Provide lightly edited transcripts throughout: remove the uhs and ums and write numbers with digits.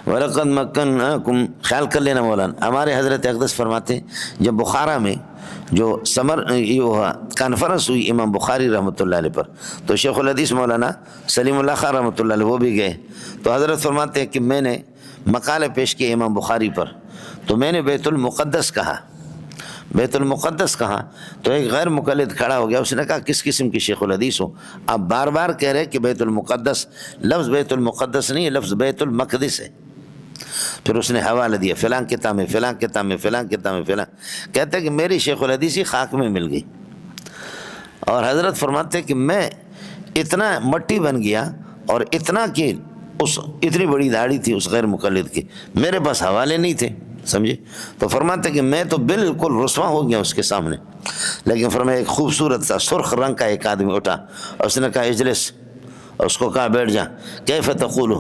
وَلَقَدْ مَكَّنَّاكُمْ، خیال کر لینا مولانا، ہمارے حضرت اقدس فرماتے ہیں جب بخارا میں جو کانفرنس ہوئی امام بخاری رحمۃ اللہ علیہ پر، تو شیخ الحدیث مولانا سلیم اللہ خان رحمۃ اللہ علیہ وہ بھی گئے، تو حضرت فرماتے ہیں کہ میں نے مقالے پیش کیے امام بخاری پر، تو میں نے بیت المقدس کہا، بیت المقدس کہا، تو ایک غیر مقلد کھڑا ہو گیا، اس نے کہا کس قسم کی شیخ الحدیث ہو، آپ بار بار کہہ رہے کہ بیت المقدس، لفظ بیت المقدس نہیں ہے، لفظ بیت المقدس ہے۔ پھر اس نے حوالہ دیا فلاں کتاب میں، فلاں کتاب میں، فلاں کتاب میں، فلاں، کہتے ہیں کہ میری شیخ الحدیثی خاک میں مل گئی، اور حضرت فرماتے ہیں کہ میں اتنا مٹی بن گیا، اور اتنا کہ اتنی بڑی داڑھی تھی اس غیر مقلد کی، میرے پاس حوالے نہیں تھے، سمجھے؟ تو فرماتے کہ میں تو بالکل رسوا ہو گیا اس کے سامنے، لیکن فرمایا ایک خوبصورت سا سرخ رنگ کا ایک آدمی اٹھا، اور اس نے کہا اجلس، اور اس کو کہا بیٹھ جا، کیف تقول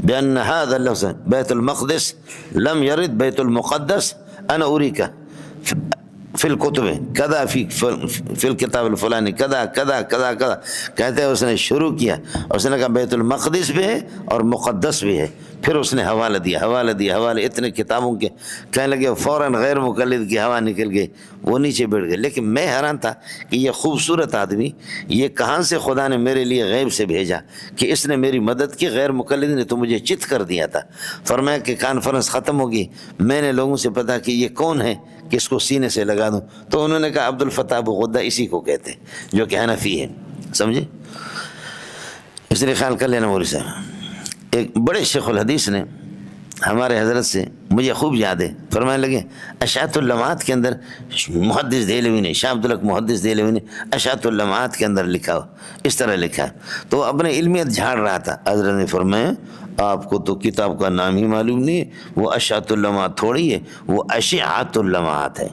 بأن هذا اللفظ بیت المقدس لم يرد بیت المقدس انا اریک فی الکتب کذا فی الکتاب الفلانی کذا کذا کذا کذا، کہتے ہیں اس نے شروع کیا، اس نے کہا بیت المقدس بھی ہے اور مقدس بھی ہے، پھر اس نے حوالہ دیا، حوالہ دیا، حوالے اتنے کتابوں کے، کہنے لگے فوراً غیر مقلد کی ہوا نکل گئی، وہ نیچے بیٹھ گئے۔ لیکن میں حیران تھا کہ یہ خوبصورت آدمی، یہ کہاں سے خدا نے میرے لیے غیب سے بھیجا کہ اس نے میری مدد کی، غیر مقلد نے تو مجھے چت کر دیا تھا۔ فرمایا کہ کانفرنس ختم ہوگی، میں نے لوگوں سے پتا کہ یہ کون ہے کہ اس کو سینے سے لگا دوں، تو انہوں نے کہا عبد الفتاح ابو غدہ، اسی کو کہتے ہیں جو کہ حنفی ہے، سمجھے؟ اس لیے خیال کر لینا مولوی صاحب۔ ایک بڑے شیخ الحدیث نے ہمارے حضرت سے، مجھے خوب یاد ہے، فرمانے لگے اشاعت اللمعات کے اندر، محدث دہلوی نے، شاہ عبدالحق محدث دہلوی نے اشاعت اللمعات کے اندر لکھا، اس طرح لکھا، تو وہ اپنے علمیت جھاڑ رہا تھا، حضرت نے فرمایا آپ کو تو کتاب کا نام ہی معلوم نہیں ہے، وہ اشاعت اللمعات تھوڑی ہے، وہ اشعت اللمعات ہے،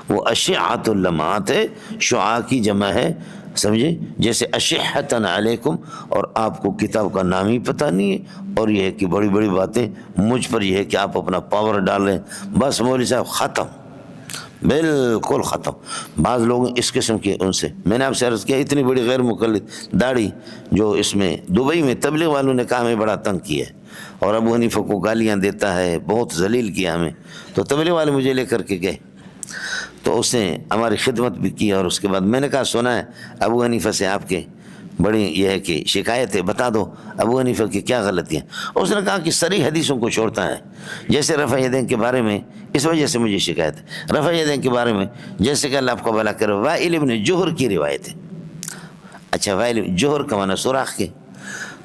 وہ اشعت اللمعات ہے، شعاع کی جمع ہے، سمجھے؟ جیسے اشحتن علیکم، اور آپ کو کتاب کا نام ہی پتہ نہیں ہے، اور یہ ہے کہ بڑی بڑی باتیں مجھ پر یہ ہے کہ آپ اپنا پاور ڈال رہے ہیں، بس مولوی صاحب ختم، بالکل ختم۔ بعض لوگ اس قسم کے، ان سے میں نے آپ سے عرض کیا، اتنی بڑی غیر مقلد داڑھی، جو اس میں دبئی میں تبلیغ والوں نے کہا ہمیں بڑا تنگ کیا ہے، اور ابو حنیفہ کو گالیاں دیتا ہے، بہت ذلیل کیا ہمیں، تو تبلیغ والے مجھے لے کر کے گئے، تو اس نے ہماری خدمت بھی کی، اور اس کے بعد میں نے کہا سنا ہے ابو حنیفہ سے آپ کے بڑی یہ ہے کہ شکایت ہے، بتا دو ابو حنیفہ کی کیا غلطیاں۔ اس نے کہا کہ صریح حدیثوں کو چھوڑتا ہے، جیسے رفع یدین کے بارے میں، اس وجہ سے مجھے شکایت ہے، رفع یدین کے بارے میں جیسے کہ اللہ آپ کو بھلا کرے، وائل ابن جوہر کی روایت ہے۔ اچھا، وائل جوہر کا معنی سوراخ کے،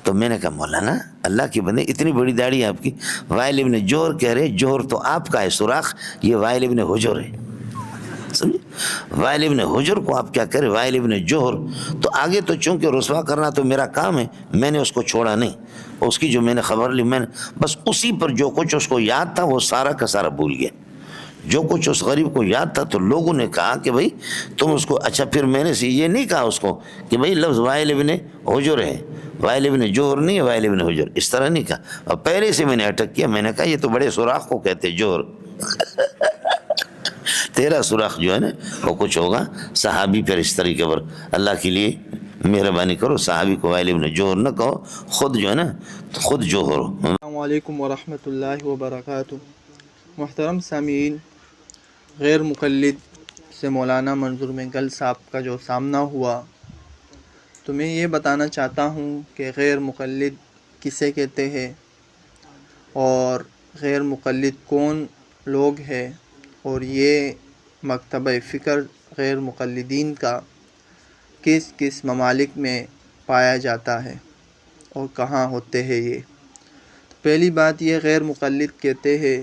تو میں نے کہا مولانا اللہ کی بندے، اتنی بڑی داڑھی ہے آپ کی، وائل ابن جوہر کہہ رہے، جوہر تو آپ کا ہے، سوراخ یہ وائل ابن حجر ہے، سمجھے؟ وائل ابن حجر کو آپ کیا کرے، وائل ابن جوہر، تو آگے تو چونکہ رسوا کرنا تو میرا کام ہے، میں نے اس کو چھوڑا نہیں، اس کی جو میں نے خبر لی، میں نے بس اسی پر جو کچھ اس کو یاد تھا وہ سارا کا سارا بھول گیا، جو کچھ اس غریب کو یاد تھا، تو لوگوں نے کہا کہ بھائی تم اس کو، اچھا پھر میں نے یہ نہیں کہا اس کو کہ بھائی لفظ وائل ابن حجر ہے، وائل ابن جوہر نہیں ہے، وائل ابن حجر، اس طرح نہیں کہا، اور پہلے سے میں نے اٹک کیا، میں نے کہا یہ تو بڑے سوراخ کو کہتے جوہر، تیرا سوراخ جو ہے نا وہ کچھ ہوگا۔ صحابی پر اس طریقے پر اللہ کے لیے مہربانی کرو، صحابی کو وائل ابن جوہر نہ کہو، خود جو ہے نا خود جوہر ہو۔ السلام علیکم ورحمۃ اللہ وبرکاتہ۔ محترم سامعین، غیر مقلد سے مولانا منظور مینگل صاحب کا جو سامنا ہوا، تو میں یہ بتانا چاہتا ہوں کہ غیر مقلد کسے کہتے ہیں، اور غیر مقلد کون لوگ ہیں، اور یہ مکتبہ فکر غیر مقلدین کا کس کس ممالک میں پایا جاتا ہے اور کہاں ہوتے ہیں یہ۔ پہلی بات، یہ غیر مقلد کہتے ہیں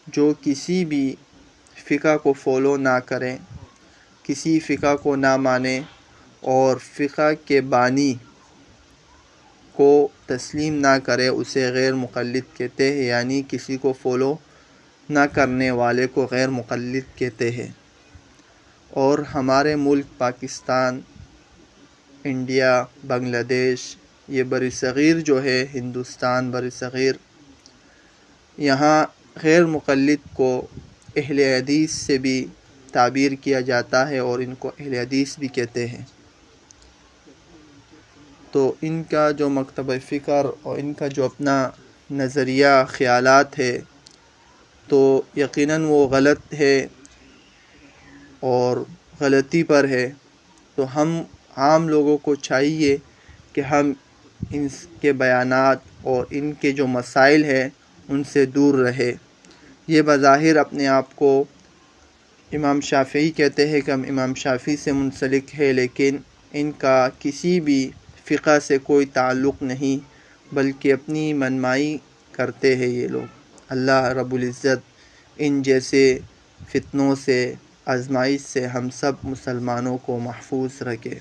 جو کسی بھی فقہ کو فالو نہ کریں، کسی فقہ کو نہ مانیں، اور فقہ کے بانی کو تسلیم نہ کرے، اسے غیر مقلد کہتے ہیں، یعنی کسی کو فالو نہ کرنے والے کو غیر مقلد کہتے ہیں۔ اور ہمارے ملک پاکستان، انڈیا، بنگلہ دیش، یہ بر صغیر جو ہے، ہندوستان بر صغیر، یہاں غیر مقلد کو اہل حدیث سے بھی تعبیر کیا جاتا ہے، اور ان کو اہل حدیث بھی کہتے ہیں۔ تو ان کا جو مکتبہ فکر اور ان کا جو اپنا نظریہ خیالات ہے تو یقیناً وہ غلط ہے اور غلطی پر ہے، تو ہم عام لوگوں کو چاہیے کہ ہم ان کے بیانات اور ان کے جو مسائل ہیں ان سے دور رہے۔ یہ بظاہر اپنے آپ کو امام شافعی کہتے ہیں کہ ہم امام شافعی سے منسلک ہے، لیکن ان کا کسی بھی فقہ سے کوئی تعلق نہیں، بلکہ اپنی منمائی کرتے ہیں یہ لوگ۔ اللہ رب العزت ان جیسے فتنوں سے، آزمائش سے ہم سب مسلمانوں کو محفوظ رکھے۔